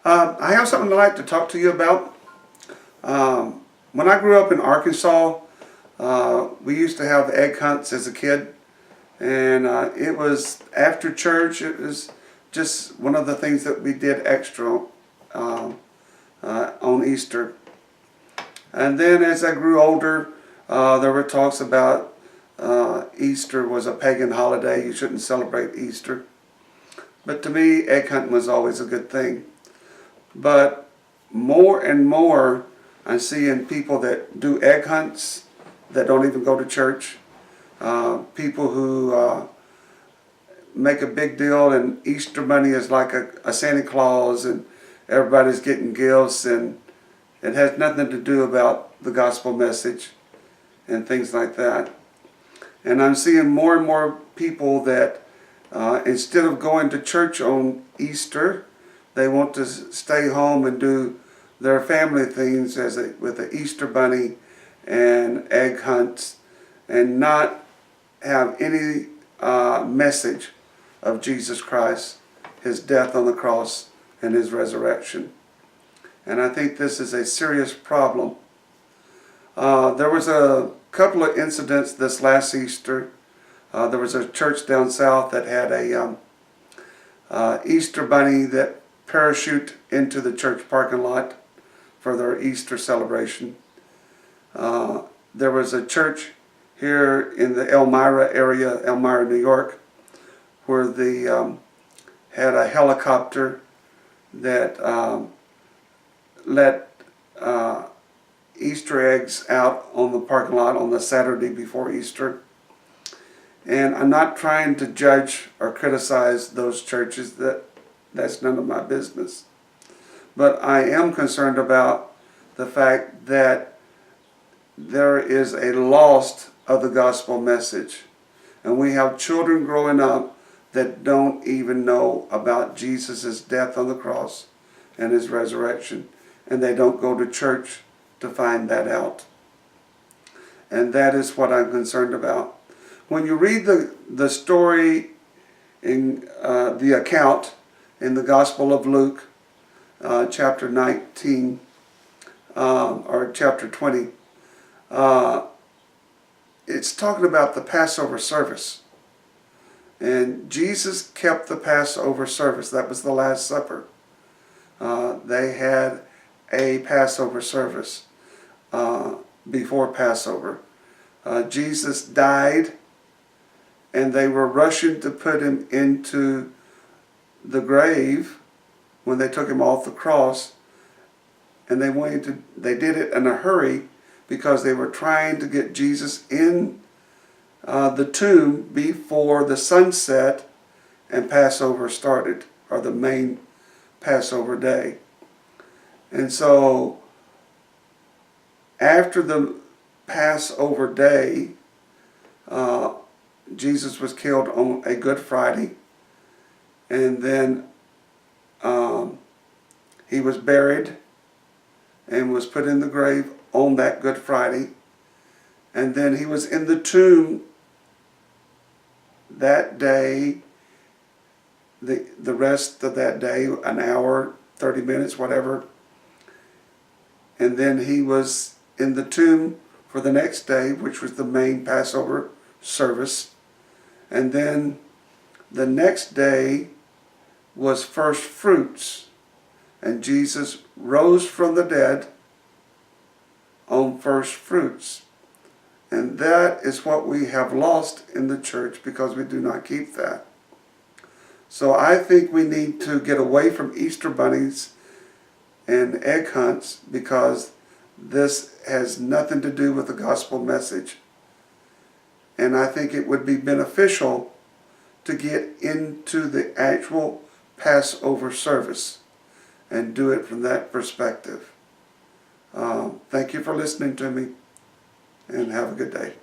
I have something I'd like to talk to you about. When I grew up in Arkansas, we used to have egg hunts as a kid, and it was after church. It was just one of the things that we did extra on Easter. And then as I grew older, there were talks about Easter was a pagan holiday. You shouldn't celebrate Easter. But to me, egg hunting was always a good thing. But more and more, I'm seeing people that do egg hunts that don't even go to church. People who make a big deal, and Easter Bunny is like a Santa Claus, and everybody's getting gifts, and it has nothing to do about the gospel message and things like that. And I'm seeing more and more people that instead of going to church on Easter, they want to stay home and do their family things with the Easter Bunny and egg hunts, and not have any message of Jesus Christ, His death on the cross, and His resurrection. And I think this is a serious problem. There was a couple of incidents this last Easter. There was a church down south that had a Easter Bunny that parachute into the church parking lot for their Easter celebration. There was a church here in the Elmira area, Elmira, New York, where they had a helicopter that let Easter eggs out on the parking lot on the Saturday before Easter. And I'm not trying to judge or criticize those churches. That's none of my business. But I am concerned about the fact that there is a loss of the gospel message. And we have children growing up that don't even know about Jesus' death on the cross and His resurrection. And they don't go to church to find that out. And that is what I'm concerned about. When you read the story in the account in the Gospel of Luke, chapter 19, or chapter 20, it's talking about the Passover service. And Jesus kept the Passover service. That was the Last Supper. They had a Passover service before Passover. Jesus died, and they were rushing to put Him into the grave when they took Him off the cross. And they did it in a hurry because they were trying to get Jesus in the tomb before the sunset and Passover started, or the main Passover day. And so after the Passover day, Jesus was killed on a Good Friday, and then He was buried and was put in the grave on that Good Friday, and then He was in the tomb that day, the rest of that day, an hour, 30 minutes, whatever. And then He was in the tomb for the next day, which was the main Passover service. And then the next day was first fruits. And Jesus rose from the dead on first fruits. And that is what we have lost in the church because we do not keep that. So I think we need to get away from Easter bunnies and egg hunts, because this has nothing to do with the gospel message. And I think it would be beneficial to get into the actual Passover service and do it from that perspective. Thank you for listening to me, and have a good day.